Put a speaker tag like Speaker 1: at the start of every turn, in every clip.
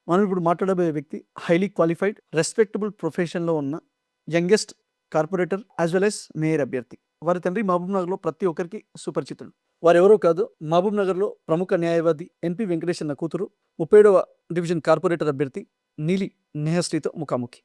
Speaker 1: మనం ఇప్పుడు మాట్లాడబోయే వ్యక్తి హైలీ క్వాలిఫైడ్, రెస్పెక్టబుల్ ప్రొఫెషన్‌లో ఉన్న youngest corporator as well as mayor అభ్యర్థి. వారి తండ్రి మహబూబ్‌నగర్‌లో ప్రతి ఒక్కరికి సుపరిచితుడు. వారెవరో కాదు, మహబూబ్‌నగర్‌లో ప్రముఖ న్యాయవాది ఎన్‌పి వెంకటేష్ అన్న కూతురు 37వ డివిజన్ కార్పొరేటర్ అభ్యర్థి నీలి నెహశ్రీతో ముఖాముఖి.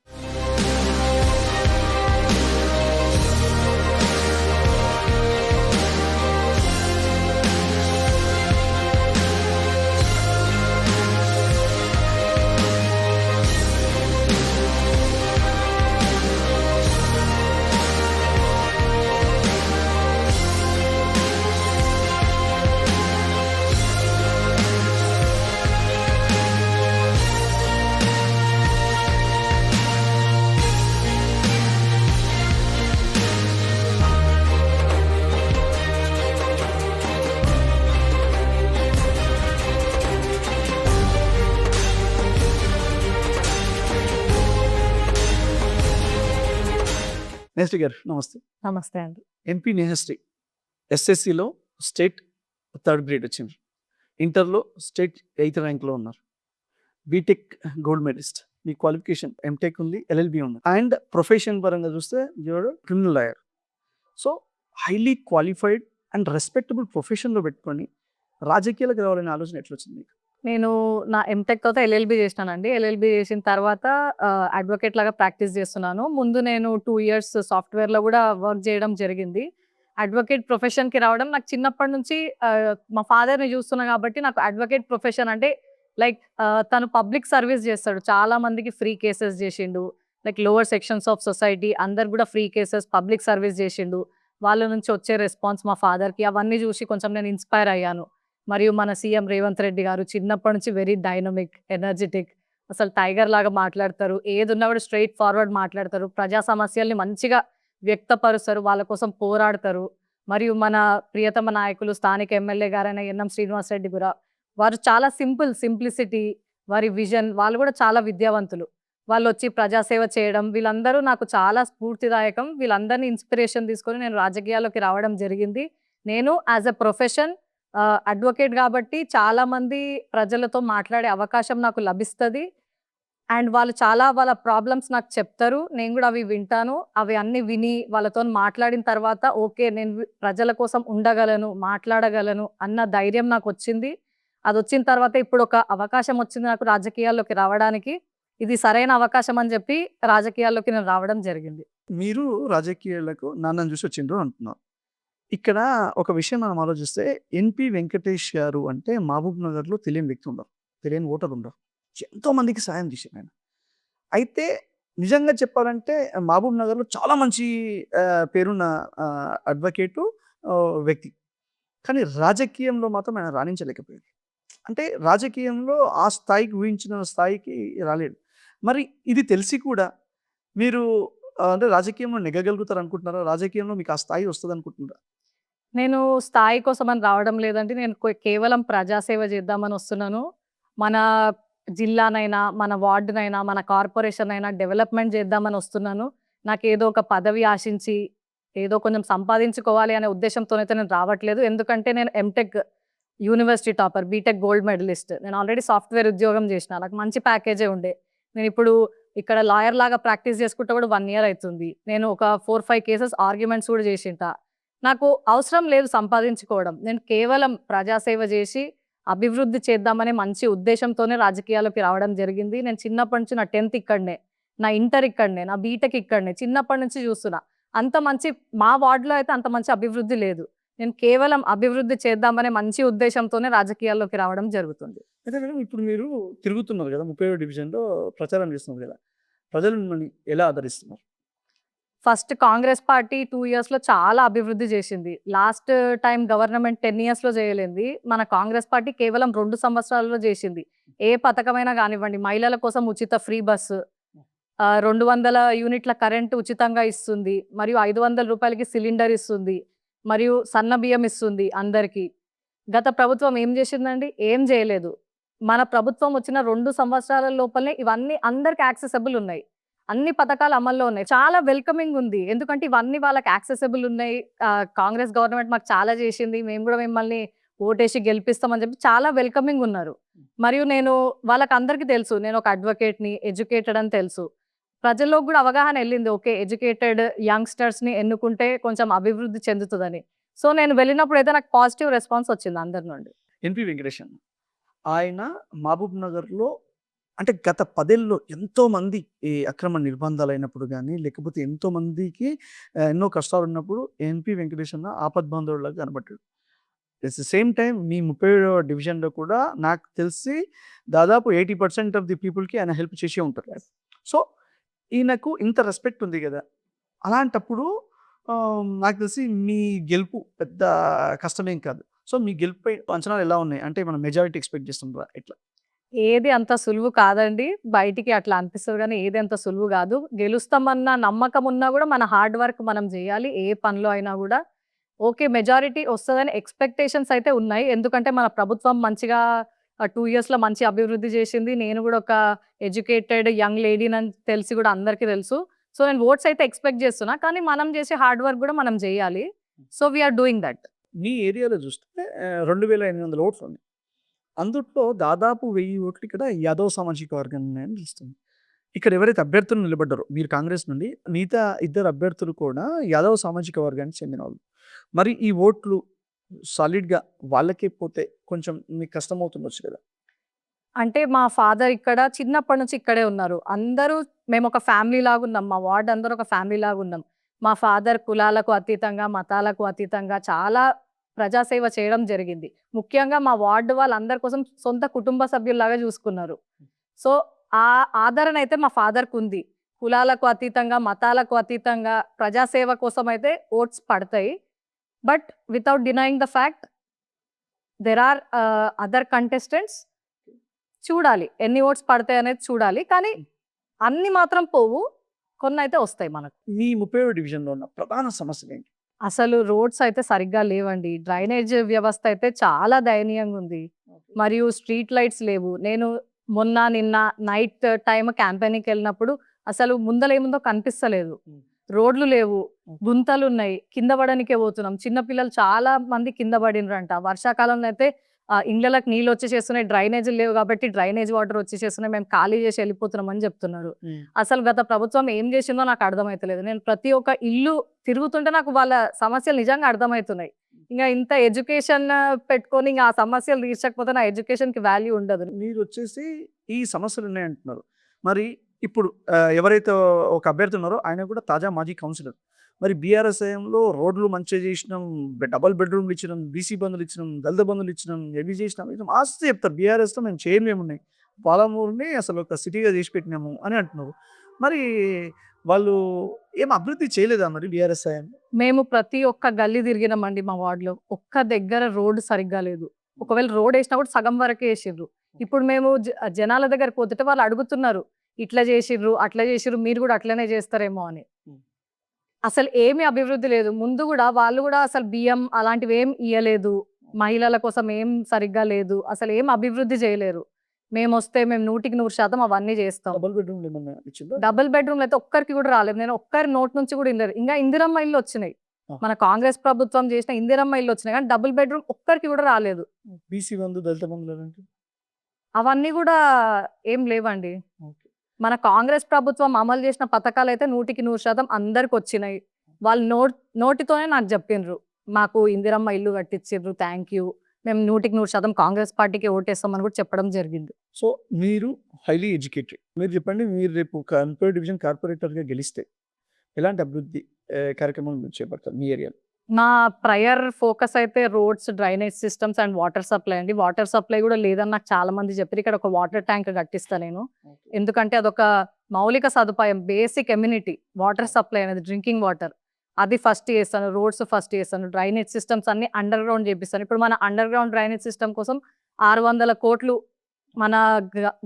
Speaker 1: నెహశ్రీ గారు నమస్తే.
Speaker 2: నమస్తే అండి.
Speaker 1: ఎంపీ నెహశ్రీ ఎస్ఎస్సిలో స్టేట్ థర్డ్ గ్రేడ్ వచ్చింది. ఇంటర్‌లో స్టేట్ 8th ర్యాంక్‌లో ఉన్నారు. BTech gold medalist. మీ క్వాలిఫికేషన్ ఎంటెక్ ఉంది, ఎల్ఎల్బి ఉంది. అండ్ ప్రొఫెషన్ పరంగా చూస్తే you're criminal lawyer. So highly qualified and respectable ప్రొఫెషన్‌లో పెట్టుకొని రాజకీయాలకు రావాలనే ఆలోచన ఎట్లొచ్చింది మీకు?
Speaker 2: నేను నా ఎంటెక్ తర్వాత ఎల్ఎల్బి చేసినానండి. ఎల్ఎల్బి చేసిన తర్వాత అడ్వకేట్ లాగా ప్రాక్టీస్ చేస్తున్నాను. ముందు నేను 2 ఇయర్స్ సాఫ్ట్‌వేర్‌లో కూడా వర్క్ చేయడం జరిగింది. అడ్వకేట్ ప్రొఫెషన్‌కి రావడం నాకు చిన్నప్పటి నుంచి మా ఫాదర్‌ని చూస్తున్నా కాబట్టి నాకు అడ్వకేట్ ప్రొఫెషన్ అంటే తను పబ్లిక్ సర్వీస్ చేస్తాడు. చాలా మందికి ఫ్రీ కేసెస్ చేసిండు. లోవర్ సెక్షన్స్ ఆఫ్ సొసైటీ అందరు కూడా ఫ్రీ కేసెస్ పబ్లిక్ సర్వీస్ చేసిండు. వాళ్ళ నుంచి వచ్చే రెస్పాన్స్ మా ఫాదర్‌కి అవన్నీ చూసి కొంచెం నేను ఇన్‌స్పైర్ అయ్యాను. మరియు మన సీఎం రేవంత్ రెడ్డి గారు చిన్నప్పటి నుంచి వెరీ డైనమిక్, ఎనర్జిటిక్, అసలు టైగర్ లాగా మాట్లాడతారు. ఏదున్నా కూడా స్ట్రెయిట్ ఫార్వర్డ్ మాట్లాడతారు. ప్రజా సమస్యల్ని మంచిగా వ్యక్తపరుస్తారు. వాళ్ళ కోసం పోరాడతారు. మరియు మన ప్రియతమ నాయకులు స్థానిక ఎమ్మెల్యే గారైన ఎన్ఎం శ్రీనివాసరెడ్డి కూడా వారు చాలా సింప్లిసిటీ, వారి విజన్, వాళ్ళు కూడా చాలా విద్యావంతులు. వాళ్ళొచ్చి ప్రజాసేవ చేయడం వీళ్ళందరూ నాకు చాలా స్ఫూర్తిదాయకం. వీళ్ళందరినీ ఇన్స్పిరేషన్ తీసుకొని నేను రాజకీయాల్లోకి రావడం జరిగింది. నేను యాజ్ ఎ ప్రొఫెషన్ అడ్వకేట్ కాబట్టి చాలా మంది ప్రజలతో మాట్లాడే అవకాశం నాకు లభిస్తది. అండ్ వాళ్ళు చాలా వాళ్ళ ప్రాబ్లమ్స్ నాకు చెప్తారు. నేను కూడా అవి వింటాను. అవి అన్నీ విని వాళ్ళతోని మాట్లాడిన తర్వాత ఓకే, నేను ప్రజల కోసం ఉండగలను, మాట్లాడగలను అన్న ధైర్యం నాకొచ్చింది. అదొచ్చిన తర్వాత ఇప్పుడు ఒక అవకాశం వచ్చింది నాకు రాజకీయాల్లోకి రావడానికి. ఇది సరైన అవకాశం అని చెప్పి రాజకీయాల్లోకి నేను రావడం జరిగింది.
Speaker 1: మీరు రాజకీయాలకు నాన్నని చూసి వచ్చిండ్రు అంటున్నారు. ఇక్కడ ఒక విషయం మనం ఆలోచిస్తే ఎన్‌పి వెంకటేష్ గారు అంటే మహబూబ్‌నగర్‌లో తెలియని వ్యక్తి ఉండరు. తెలియని ఓటర్ ఉండరు. ఎంతో మందికి సాయం చేసిండు ఆయన. అయితే నిజంగా చెప్పాలంటే మహబూబ్‌నగర్‌లో చాలా మంచి పేరున్న అడ్వకేటు, వ్యక్తి. కానీ రాజకీయంలో మాత్రం ఆయన రాణించలేకపోయారు. అంటే రాజకీయంలో ఆ స్థాయికి ఊహించిన స్థాయికి రాలేడు. మరి ఇది తెలిసి కూడా మీరు అంటే రాజకీయంలో నెగ్గగలుగుతారు అనుకుంటున్నారా? రాజకీయంలో మీకు ఆ స్థాయి వస్తదనుకుంటున్నారా?
Speaker 2: నేను స్థాయి కోసమని రావడం లేదండి. నేను కేవలం ప్రజాసేవ చేద్దామని వస్తున్నాను. మన జిల్లానైనా, మన వార్డునైనా, మన కార్పొరేషన్ అయినా డెవలప్‌మెంట్ చేద్దామని వస్తున్నాను. నాకేదో ఒక పదవి ఆశించి, ఏదో కొంచెం సంపాదించుకోవాలి అనే ఉద్దేశంతోనైతే నేను రావట్లేదు. ఎందుకంటే నేను MTech university topper, BTech gold medalist. నేను ఆల్రెడీ సాఫ్ట్‌వేర్ ఉద్యోగం చేసినా. నాకు మంచి ప్యాకేజే ఉండే. నేనిప్పుడు ఇక్కడ లాయర్ లాగా ప్రాక్టీస్ చేసుకుంటూ కూడా 1 ఇయర్ అయితుంది. నేను ఒక 4, 5 కేసెస్ ఆర్గ్యుమెంట్స్ కూడా చేసింటా. నాకు అవసరం లేదు సంపాదించుకోవడం. నేను కేవలం ప్రజాసేవ చేసి అభివృద్ధి చేద్దామనే మంచి ఉద్దేశంతోనే రాజకీయాల్లోకి రావడం జరిగింది. నేను చిన్నప్పటి నుంచి నా 10థ్ ఇక్కడనే, నా ఇంటర్ ఇక్కడనే, నా బీటెక్ ఇక్కడనే చిన్నప్పటి నుంచి చూస్తున్నా. అంత మంచి మా వార్డ్‌లో అయితే అంత మంచి అభివృద్ధి లేదు. నేను కేవలం అభివృద్ధి చేద్దామనే మంచి ఉద్దేశంతోనే రాజకీయాల్లోకి రావడం జరుగుతుంది.
Speaker 1: అయితే మేడం ఇప్పుడు మీరు తిరుగుతున్నారు కదా! 37వ డివిజన్‌లో ప్రచారం చేస్తున్నారు కదా! ప్రజలు మిమ్మల్ని ఎలా ఆదరిస్తున్నారు?
Speaker 2: ఫస్ట్ కాంగ్రెస్ పార్టీ 2 ఇయర్స్‌లో చాలా అభివృద్ధి చేసింది. లాస్ట్ టైమ్ గవర్నమెంట్ 10 ఇయర్స్‌లో చేయలేనిది మన కాంగ్రెస్ పార్టీ కేవలం 2 సంవత్సరాలలో చేసింది. ఏ పథకమైనా గానివ్వండి, మహిళల కోసం ఉచిత ఫ్రీ బస్సు, 200 యూనిట్ల కరెంట్ ఉచితంగా ఇస్తుంది. మరియు రూ. 500కి సిలిండర్ ఇస్తుంది. మరియు సన్న బియ్యం ఇస్తుంది అందరికీ. గత ప్రభుత్వం ఏం చేసిందండి? ఏం చేయలేదు. మన ప్రభుత్వం వచ్చిన 2 సంవత్సరాల లోపలనే ఇవన్నీ అందరికి యాక్సెసిబుల్ ఉన్నాయి. అన్ని పథకాలు అమల్లో ఉన్నాయి. చాలా వెల్కమింగ్ ఉంది. ఎందుకంటే ఇవన్నీ వాళ్ళకి యాక్సెసిబుల్ ఉన్నాయి. కాంగ్రెస్ గవర్నమెంట్ మాకు చాలా చేసింది. మేము కూడా మిమ్మల్ని ఓటేసి గెలిపిస్తామని చెప్పి చాలా వెల్కమింగ్ ఉన్నారు. మరియు నేను వాళ్ళకందరికీ తెలుసు. నేను ఒక అడ్వకేట్‌ని, ఎడ్యుకేటెడ్ అని తెలుసు. ప్రజల్లోకి గూడా అవగాహన ఎళ్ళింది. ఓకే. ఎడ్యుకేటెడ్ యంగ్‌స్టర్స్‌ని ఎన్నుకుంటే కొంచెం అభివృద్ధి చెందుతదని. సో, నేను వెళ్ళినప్పుడైతే నాకు పాజిటివ్ రెస్పాన్స్ వచ్చింది అందరి నుండి.
Speaker 1: ఎన్‌పి వెంకటేష్ అన్న. ఆయన మహబూబ్ నగర్‌లో అంటే గత 10 ఏళ్లలో ఎంతోమంది ఈ అక్రమ నిర్బంధాలైనప్పుడు గాని, లేకపోతే ఎంతోమందికి ఎన్నో కష్టాలున్నప్పుడు ఎన్‌పి వెంకటేష్ అన్న ఆపద్బాంధవుడిలాగా కనపడ్డాడు. ఎట్ ద సేమ్ టైమ్ మీ 37వ డివిజన్‌లో కూడా నాకు తెలిసి దాదాపు 80% ఆఫ్ ది పీపుల్‌కి ఆయన హెల్ప్ చేసే ఉంటారు. సో, ఈయనకు ఇంత రెస్పెక్ట్ ఉంది గదా! అలాంటప్పుడు నాకు తెలిసి మీ గెలుపు పెద్ద కష్టమేం కాదు. సో, మీ గెలుపుపై అంచనాలు ఎలా ఉన్నాయి? అంటే మనం మెజారిటీ ఎక్స్‌పెక్ట్ చేస్తుండ్రా ఎట్లా?
Speaker 2: ఏది అంత సులువు కాదండి. బయటికి అట్లా అనిపిస్తది గానీ, ఏది అంత సులువు గాదు. గెలుస్తామన్న నమ్మకం ఉన్నా గూడా మన హార్డ్ వర్క్ మనం జేయాలి. ఏ పనిలో అయినా గూడా. ఓకే. మెజారిటీ ఒస్తదని ఎక్స్‌పెక్టేషన్స్ అయితే ఉన్నాయి. ఎందుకంటే మన ప్రభుత్వం మంచిగా 2 ఇయర్స్‌లో మంచి అభివృద్ధి జేసింది. నేను గూడా ఒక ఎడ్యుకేటెడ్ యంగ్ లేడీనని తెలిసి గూడా అందరికీ తెలుసు. సో, నేను ఓట్స్ అయితే ఎక్స్‌పెక్ట్ జేస్తున్నా. కానీ మనం జేసే హార్డ్ వర్క్ గూడా మనం జేయాలి. So, we are doing that.
Speaker 1: మీ ఏరియాలో చూస్తే 2800 ఓట్లున్నాయి. అందుట్లో దాదాపు 1000 ఓట్లు ఇక్కడ యాదవ్ సామాజిక వర్గం అని తెలుస్తుంది. ఇక్కడ ఎవరైతే అభ్యర్థులు నిలబడ్డారో మీరు కాంగ్రెస్ నుండి మిగతా ఇద్దరు అభ్యర్థులు కూడా యాదవ్ సామాజిక వర్గానికి చెందినవాళ్ళు. మరి ఈ ఓట్లు సాలిడ్‌గా వాళ్ళకే పోతే కొంచెం మీకు కష్టమవుతుండొచ్చు కదా!
Speaker 2: అంటే మా ఫాదర్ ఇక్కడ చిన్నప్పటి నుంచి ఇక్కడే ఉన్నారు. అందరూ మేమొక ఫ్యామిలీ లాగున్నాం. మా వార్డ్ అందరూ ఒక ఫ్యామిలీ లాగున్నాం. మా ఫాదర్ కులాలకు అతీతంగా, మతాలకు అతీతంగా చాలా ప్రజాసేవ చేయడం జరిగింది. ముఖ్యంగా మా వార్డ్ వాళ్ళందరి కోసం సొంత కుటుంబ సభ్యుల్లాగా చూసుకున్నారు. సో, ఆ ఆదరణ అయితే మా ఫాదర్‌కుంది. కులాలకు అతీతంగా, మతాలకు అతీతంగా ప్రజాసేవ కోసమైతే ఓట్స్ పడతాయి. But without denying the fact there are other contestants. చూడాలి. ఎన్ని ఓట్స్ పడతాయనేది చూడాలి. కానీ అన్ని మాత్రం పోవు. కొన్నైతే వస్తాయి మనకు.
Speaker 1: మీ 37వ డివిజన్‌లో ఉన్న ప్రధాన సమస్యలేంటి?
Speaker 2: అసలు రోడ్స్ అయితే సరిగ్గా లేవండి. డ్రైనేజ్ వ్యవస్థ అయితే చాలా దయనీయంగుంది. మరియు స్ట్రీట్ లైట్స్ లేవు. నేను మొన్న, నిన్న నైట్ టైమ్ క్యాంపెయినింగ్‌కెళ్ళినప్పుడు అసలు ముందలేముందో కనిపిస్తలేదు.
Speaker 1: హ్మ్.
Speaker 2: రోడ్లు లేవు.
Speaker 1: హ్మ్.
Speaker 2: గుంతలున్నాయి. కింద పడనికే పోతున్నాం. చిన్న పిల్లలు చాలా మంది కింద పడిండ్రంట. వర్షాకాలంలో అయితే ఇండ్లలకు నీళ్ళొచ్చేసేస్తున్నాయి. డ్రైనేజీలు లేవు కాబట్టి డ్రైనేజ్ వాటర్ వచ్చేసేస్తున్నాయి. మేము ఖాళీ చేసి ఎళ్ళిపోతున్నామని జెప్తున్నారు.
Speaker 1: హ్మ్.
Speaker 2: అసలు గత ప్రభుత్వం ఏం జేసిందో నాకు అర్థమైతలేదు. నేను ప్రతి ఒక్క ఇల్లు తిరుగుతుంటే నాకు వాళ్ళ సమస్యలు నిజంగా అర్థమైతున్నాయి. ఇంగ ఇంత ఎడ్యుకేషన్ పెట్టుకొని ఇంగ ఆ సమస్యలు తీర్చకపోతే నా ఎడ్యుకేషన్‌కి వాల్యూ ఉండదు.
Speaker 1: మీరొచ్చేసి ఈ సమస్యలున్నాయంటున్నారు. మరి ఇప్పుడు ఎవరైతే ఒక అభ్యర్థి ఉన్నారో ఆయన కూడా తాజా మాజీ కౌన్సిలర్. మరి బీఆర్ఎస్ హయాంలో రోడ్లు మంచిగా చేసినాం, డబుల్ బెడ్‌రూమ్‌లు ఇచ్చినాం, బీసీ బంధులు ఇచ్చినాం, దళిత బంధులు ఇచ్చినాం, అవి చేసినాం, ఇది మస్తు చెప్తారు. బీఆర్ఎస్‌తో మేము చేయనివేమున్నాయి. పాలమూరుని అసలు ఒక సిటీగా చేసి పెట్టినాము అని అంటున్నారు. మరి వాళ్ళు ఏం అభివృద్ధి చేయలేదా మరి బీఆర్ఎస్ హయాంలో?
Speaker 2: మేము ప్రతి ఒక్క గల్లీ తిరిగినామండి మా వార్డ్‌లో. ఒక్క దగ్గర రోడ్ సరిగ్గా లేదు. ఒకవేళ రోడేసినా కూడా సగం వరకే ఏసిర్రు. ఇప్పుడు మేము జనాల దగ్గరికి పోతుంటే వాళ్ళు అడుగుతున్నారు. ఇట్లా జేసిర్రు, అట్లా జేసిర్రు, మీరు గూడా అట్లనే జేస్తారేమో అని.
Speaker 1: హ్మ్.
Speaker 2: అసలు ఏమి అభివృద్ధి లేదు. ముందు గూడా వాళ్ళు గూడా అసలు బియ్యం అలాంటివేం ఇయ్యలేదు. మహిళల కోసం ఏం సరిగ్గా లేదు. అసలేం అభివృద్ధి జేయలేరు. మేమొస్తే మేము 100% అవన్నీ జేస్తాం.
Speaker 1: డబుల్ బెడ్‌రూమ్‌లు ఏమన్నా ఇచ్చిండ్రా?
Speaker 2: డబుల్ బెడ్‌రూమ్‌లయితే ఒక్కరికి గూడా రాలేదు. నేను ఒక్కరి నోటి నుంచి గూడా ఇనలేదు. ఇంగా ఇందిరమ్మ ఇళ్ళొచ్చినాయి.
Speaker 1: ఆ!
Speaker 2: మన కాంగ్రెస్ ప్రభుత్వం జేసిన ఇందిరమ్మ ఇళ్ళొచ్చినాయి గానీ డబుల్ బెడ్‌రూమ్ ఒక్కరికి గూడా రాలేదు.
Speaker 1: బీసీ బంధు, దళిత బంధులు అలాంటివి?
Speaker 2: అవన్నీ గూడా ఏం లేవండి.
Speaker 1: ఓకే.
Speaker 2: మన కాంగ్రెస్ ప్రభుత్వం అమలు జేసిన పథకాలయితే 100% అందరికొచ్చినాయి. వాళ్ళు నోటితోనే నాకు జెప్పిండ్రు. మాకు ఇందిరమ్మ ఇల్లు కట్టిచ్చిర్రు. Thank you. మేము 100% కాంగ్రెస్ పార్టీకే ఓటేస్తామని గూడా చెప్పడం జరిగింది.
Speaker 1: సో, మీరు హైలీ ఎడ్యుకేటెడ్. మీరు చెప్పండి, మీరు రేపు 37 డివిజన్ కార్పొరేటర్‌గా గెలిస్తే ఎలాంటి అభివృద్ధి కార్యక్రమాలు మీరు చేపడతారు మీ ఏరియాలో?
Speaker 2: నా ప్రయర్ ఫోకస్ అయితే roads, drainage systems and water supply అండి. వాటర్ సప్లై గూడా లేదని నాకు చాలా మంది చెప్పిర్రు. ఇక్కడ ఒక వాటర్ ట్యాంక్ కట్టిస్తా నేను.
Speaker 1: ఓకే.
Speaker 2: ఎందుకంటే అదొక మౌలిక సదుపాయం. బేసిక్ ఎమ్యూనిటీ వాటర్ సప్లై అనేది డ్రింకింగ్ వాటర్. అది ఫస్ట్ చేస్తాను. రోడ్స్ ఫస్ట్ చేస్తాను. డ్రైనేజ్ సిస్టమ్స్ అన్నీ అండర్ గ్రౌండ్ చేపిస్తాను. ఇప్పుడు మన అండర్ గ్రౌండ్ డ్రైనేజ్ సిస్టమ్ కోసం 600 కోట్లు మన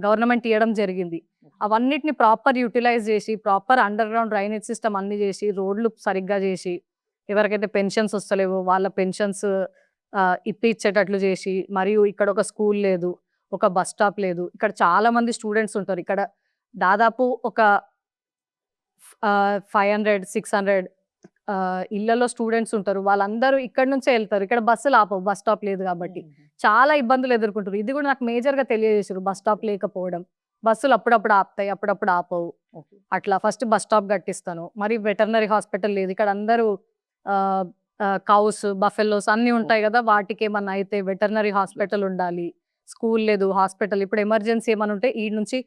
Speaker 2: గవర్నమెంట్ ఇయ్యడం జరిగింది. అవన్నిటిని ప్రాపర్ యుటిలైజ్ చేసి, proper under ground drainage system అన్నీ చేసి, రోడ్లు సరిగ్గా చేసి, ఎవరికైతే పెన్షన్స్ వస్తలేవో వాళ్ళ పెన్షన్స్ ఇప్పిచ్చేటట్లు చేసి, మరియు ఇక్కడ ఒక స్కూల్ లేదు. ఒక బస్ స్టాప్ లేదు. ఇక్కడ చాలా మంది స్టూడెంట్స్ ఉంటారు. ఇక్కడ దాదాపు ఒక 500, 600 ఇళ్లలో స్టూడెంట్స్ ఉంటారు. వాళ్ళందరూ ఇక్కడి నుంచే ఎళ్తారు. ఇక్కడ బస్సులు ఆపవు. బస్ స్టాప్ లేదు కాబట్టి. చాలా ఇబ్బందులు ఎదుర్కొంటారు. ఇది కూడా నాకు మేజర్‌గా తెలియజేసిర్రు. బస్ స్టాప్ లేకపోవడం. బస్సులు అప్పుడప్పుడు ఆపుతాయి. అప్పుడప్పుడు ఆపవు.
Speaker 1: ఓకే.
Speaker 2: అట్లా ఫస్ట్ బస్ స్టాప్ కట్టిస్తాను. మరి వెటర్నరీ హాస్పిటల్ లేదు. ఇక్కడ అందరూ ఆహ్, కౌస్, బఫెలోస్ అన్నీ ఉంటాయి గదా! వాటికేమన్నా అయితే వెటర్నరీ హాస్పిటల్ ఉండాలి. స్కూల్ లేదు, హాస్పిటల్. ఇప్పుడు ఎమర్జెన్సీ ఏమన్నా ఉంటే ఈడ నుంచి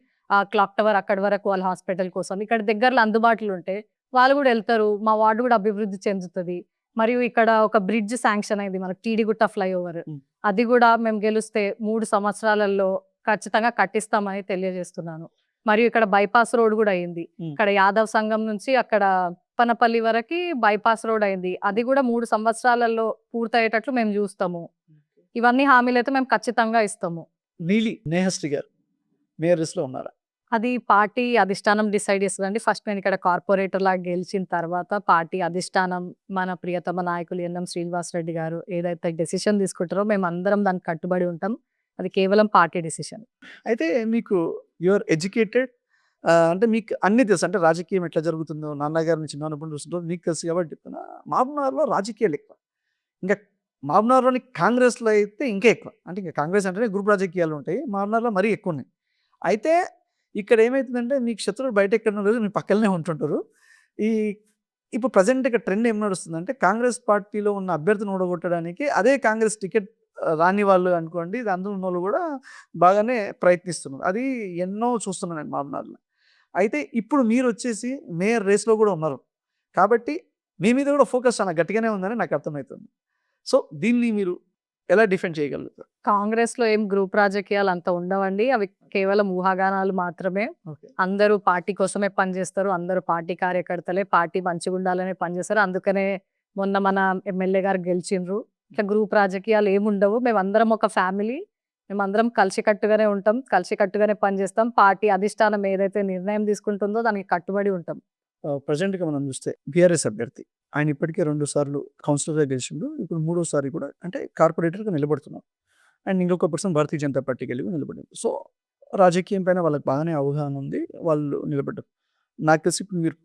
Speaker 2: క్లాక్ టవర్ అక్కడి వరకు వాళ్ళ హాస్పిటల్ కోసం. ఇక్కడ దగ్గరలో అందుబాటులో ఉంటే వాళ్ళు గూడా ఎళ్తారు. మా వార్డ్ గూడా అభివృద్ధి చెందుతది. మరియు ఇక్కడ ఒక బ్రిడ్జ్ శాంక్షన్ అయింది మనకు టీడీగుట్ట ఫ్లైఓవర్.
Speaker 1: హ్మ్.
Speaker 2: అది గూడా మేము గెలుస్తే 3 సంవత్సరాలలో ఖచ్చితంగా కట్టిస్తామని తెలియజేస్తున్నాను. మరియు ఇక్కడ బైపాస్ రోడ్ గూడా అయింది.
Speaker 1: హ్మ్.
Speaker 2: ఇక్కడ యాదవ్ సంఘం నుంచి అక్కడ ఉప్పనపల్లి వరకి బైపాస్ రోడ్ అయింది. అది గూడా 3 సంవత్సరాలలో పూర్తయ్యేటట్లు మేము జూస్తాము. ఇవన్నీ హామీలైతే మేము ఖచ్చితంగా ఇస్తాము.
Speaker 1: నీలి నేహశ్రీ గారు మేయర్ రేస్‌లో ఉన్నారా?
Speaker 2: అది పార్టీ అధిష్టానం డిసైడ్ చేస్తదండి. ఫస్ట్ నేనిక్కడ కార్పొరేటర్‌లాగా గెలిచిన తర్వాత పార్టీ అధిష్టానం, మన ప్రియతమ నాయకులు ఎన్ఎం శ్రీనివాస్ రెడ్డి గారు ఏదైతే డెసిషన్ తీసుకుంటారో మేమందరం దానికి కట్టుబడి ఉంటాం. అది కేవలం పార్టీ డెసిషన్.
Speaker 1: అయితే మీకు యూ ఆర్ ఎడ్యుకేటెడ్, అంటే మీకు అన్నీ తెలుసు. అంటే రాజకీయం ఎట్లా జరుగుతుందో నాన్నగారి నుంచి చిన్నప్పుడు చూస్తుంటో మీకు తెలుసు కాబట్టి చెప్తున్నా. మహబూబ్‌నగర్‌లో రాజకీయాలు ఎక్కువ. ఇంకా మహబూబ్‌నగర్‌లోని కాంగ్రెస్‌లో అయితే ఇంకా ఎక్కువ. అంటే ఇంకా కాంగ్రెస్ అంటేనే గ్రూప్ రాజకీయాలు ఉంటాయి. మహబూబ్‌నగర్‌లో మరీ ఎక్కువున్నాయి. అయితే ఇక్కడ ఏమైతుందంటే మీకు శత్రువులు బయట ఎక్కడనో లేదు మీ పక్కలనే ఉంటుంటారు. ఈ ఇప్పుడు ప్రెజెంట్ ఇక్కడ ట్రెండ్ ఏం నడుస్తుందంటే కాంగ్రెస్ పార్టీలో ఉన్న అభ్యర్థిని ఓడగొట్టడానికి అదే కాంగ్రెస్ టికెట్ రాని వాళ్ళు అనుకోండి అందులో ఉన్నోళ్ళు కూడా బాగానే ప్రయత్నిస్తున్నారు. అది ఎన్నో చూస్తున్నాను నేను మహబూబ్‌నగర్‌లో. అయితే ఇప్పుడు మీరొచ్చేసి మేయర్ రేస్‌లో కూడా ఉన్నారు. కాబట్టి మీ మీద కూడా ఫోకస్ చాలా గట్టిగానే ఉందని నాకు అర్థమవుతుంది. సో, దీన్ని మీరు ఎలా డిఫెండ్ చేయగలుగుతారు?
Speaker 2: కాంగ్రెస్‌లో ఏం గ్రూప్ రాజకీయాలు అంత ఉండవండి. అవి కేవలం ఊహాగానాలు మాత్రమే.
Speaker 1: ఓకే.
Speaker 2: అందరూ పార్టీ కోసమే పనిచేస్తారు. అందరూ పార్టీ కార్యకర్తలే. పార్టీ మంచిగుండాలనే పనిచేస్తారు. అందుకనే మొన్న మన ఎమ్మెల్యే గారు గెలిచిండ్రు. ఇట్లా గ్రూప్ రాజకీయాలు ఏముండవు. మేమందరం ఒక ఫ్యామిలీ. మేమందరం కలిసికట్టుగానే ఉంటాం. కలిసికట్టుగానే పనిచేస్తాం. పార్టీ అధిష్టానం ఏదైతే నిర్ణయం తీసుకుంటుందో దానికి కట్టుబడి ఉంటాం.
Speaker 1: ప్రెజెంట్‌గా మనం చూస్తే బీఆర్ఎస్ అభ్యర్థి. ఆయన ఇప్పటికే 2 సార్లు కౌన్సిలర్‌గా గెలిచిండు. ఇప్పుడు మూడోసారి కూడా అంటే కార్పొరేటర్‌గా నిలబడుతున్నారు. అండ్ ఇంకొక పర్సన్ భారతీయ జనతా పార్టీకెళ్ళి నిలబడ్డారు. సో, రాజకీయం పైన వాళ్ళకి బాగానే అవగాహన ఉంది. వాళ్ళు నిలబడ్డారు. నాకు తెలిసి ఇప్పుడు మీరు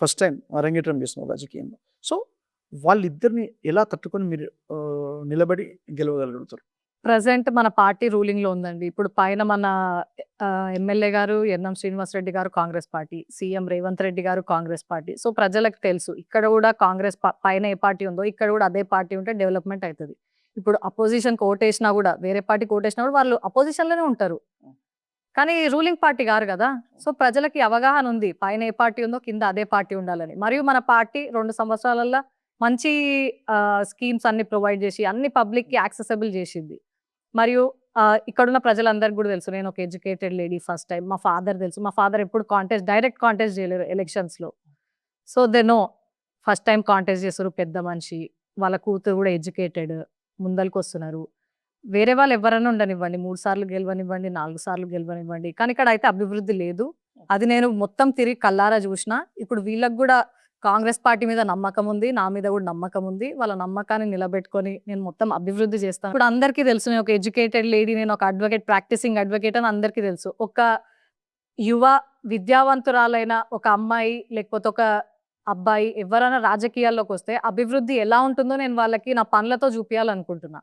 Speaker 1: ఫస్ట్ టైమ్ అరంగేట్రం చేస్తున్నారు రాజకీయంలో. సో, వాళ్ళిద్దరిని ఎలా తట్టుకొని మీరు నిలబడి గెలవగలుగుతారు?
Speaker 2: ప్రెజెంట్ మన పార్టీ రూలింగ్‌లో ఉందండి. ఇప్పుడు పైన మన ఎమ్మెల్యే గారు ఎన్ఎం శ్రీనివాస్ రెడ్డి గారు కాంగ్రెస్ పార్టీ. సీఎం రేవంత్ రెడ్డి గారు కాంగ్రెస్ పార్టీ. సో, ప్రజలకు తెలుసు. ఇక్కడ కూడా కాంగ్రెస్ పైన ఏ పార్టీ ఉందో ఇక్కడ కూడా అదే పార్టీ ఉంటే డెవలప్‌మెంట్ అయితది. ఇప్పుడు అపోజిషన్‌కి ఓటేసినా కూడా వేరే పార్టీకి ఓటేసినా కూడా వాళ్ళు అపోజిషన్‌లోనే ఉంటారు. కానీ రూలింగ్ పార్టీ గారు గదా! సో, ప్రజలకి అవగాహన ఉంది. పైన ఏ పార్టీ ఉందో కింద అదే పార్టీ ఉండాలని. మరియు మన పార్టీ 2 సంవత్సరాలల్ల మంచి స్కీమ్స్ అన్ని ప్రొవైడ్ చేసి అన్ని పబ్లిక్‌కి యాక్సెసిబుల్ చేసింది. మరియు ఇక్కడున్న ప్రజలందరికి గూడా తెలుసు. నేను ఒక ఎడ్యుకేటెడ్ లేడీ ఫస్ట్ టైమ్. మా ఫాదర్ తెలుసు. మా ఫాదర్ ఎప్పుడు డైరెక్ట్ కాంటెస్ట్ చేయలేరు ఎలక్షన్స్‌లో. So, they know. First time contest చేస్తుర్రు పెద్ద మనిషి. వాళ్ళ కూతురు గూడా ఎడ్యుకేటెడ్. ముందలకొస్తున్నారు. వేరే వాళ్ళు ఎవ్వరైనా ఉండనివ్వండి. 3 సార్లు గెలవనివ్వండి, 4 సార్లు గెలవనివ్వండి. కానీ ఇక్కడైతే అభివృద్ధి లేదు. అది నేను మొత్తం తిరిగి కళ్ళారా జూషినా. ఇప్పుడు వీళ్ళకి గూడా కాంగ్రెస్ పార్టీ మీద నమ్మకం ఉంది. నా మీద గూడా నమ్మకం ఉంది. వాళ్ళ నమ్మకాన్ని నిలబెట్టుకొని నేను మొత్తం అభివృద్ధి చేస్తాను. ఇప్పుడు అందరికీ తెలుసు నేను ఒక ఎడ్యుకేటెడ్ లేడీ, నేను ఒక అడ్వకేట్, ప్రాక్టీసింగ్ అడ్వకేట్ అని అందరికీ తెలుసు. ఒక యువ విద్యావంతురాలైన ఒక అమ్మాయి లేకపోతే ఒక అబ్బాయి ఎవరైనా రాజకీయాల్లోకొస్తే అభివృద్ధి ఎలా ఉంటుందో నేను వాళ్ళకి నా పనులతో చూపియాలనుకుంటున్నా.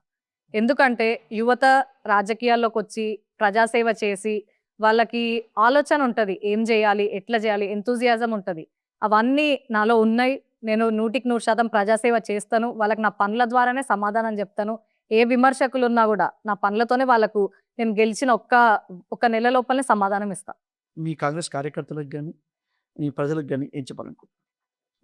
Speaker 2: ఎందుకంటే యువత రాజకీయాల్లోకొచ్చి ప్రజాసేవ చేసి వాళ్ళకి ఆలోచన ఉంటది. ఏం జేయాలి? ఎట్లా జేయాలి? ఎంతూజియాజం ఉంటది. అవన్నీ నాలో ఉన్నాయి. నేను 100% ప్రజాసేవ చేస్తాను. వాళ్ళకి నా పనుల ద్వారానే సమాధానం జెప్తాను. ఏ విమర్శకులున్నా గూడా నా పనులతోనే వాళ్ళకు నేను గెలిచిన ఒక నెల లోపలనే సమాధానం ఇస్తా.
Speaker 1: మీ కాంగ్రెస్ కార్యకర్తలకు గాని, మీ ప్రజలకు గాని ఏం చెప్పాలనుకుంటున్నారు?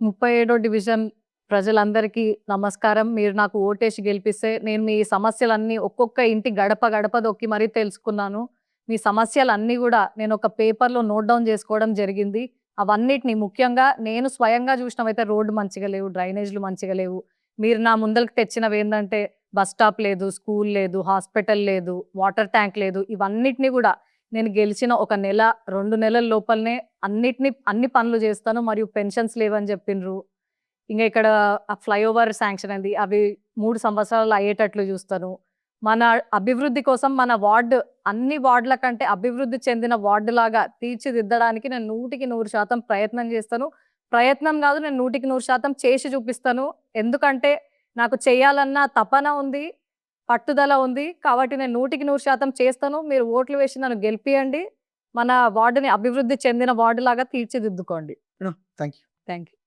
Speaker 2: 37 డివిజన్ ప్రజలందరికీ నమస్కారం. మీరు నాకు ఓటేసి గెలిపిస్తే నేను మీ సమస్యలన్నీ ఒక్కొక్క ఇంటి గడప గడప దొక్కి మరీ తెలుసుకున్నాను. మీ సమస్యలన్నీ గూడా నేను ఒక పేపర్‌లో నోట్ డౌన్ జేసుకోవడం జరిగింది. అవన్నిటిని ముఖ్యంగా నేను స్వయంగా జూసినవైతే రోడ్డు మంచిగా లేవు, డ్రైనేజ్‌లు మంచిగా లేవు. మీరు నా ముందలకి తెచ్చినవేందంటే బస్ స్టాప్ లేదు, స్కూల్ లేదు, హాస్పిటల్ లేదు, వాటర్ ట్యాంక్ లేదు. ఇవన్నిటిని గూడా నేను గెలిచిన ఒక నెల, 2 నెలల లోపలనే అన్ని పనులు జేస్తాను. మరియు పెన్షన్స్ లేవని జెప్పిండ్రు. ఇంగ ఇక్కడ ఫ్లైఓవర్ శాంక్షన్ అయింది. అవి 3 సంవత్సరాల్లో అయ్యేటట్లు జూస్తాను. మన అభివృద్ధి కోసం మన వార్డ్ అన్ని వార్డ్‌ల కంటే అభివృద్ధి చెందిన వార్డ్‌లాగా తీర్చిదిద్దడానికి నేను 100% ప్రయత్నం జేస్తాను. ప్రయత్నం కాదు, నేను 100% చేసి చూపిస్తాను. ఎందుకంటే నాకు చేయాలన్న తపన ఉంది, పట్టుదల ఉంది. కాబట్టి నేను 100% చేస్తాను. మీరు ఓట్లు వేసి నన్ను గెలిపియండి. మన వార్డుని అభివృద్ధి చెందిన వార్డులాగా తీర్చిదిద్దుకోండి.
Speaker 1: Thank you.
Speaker 2: Thank you.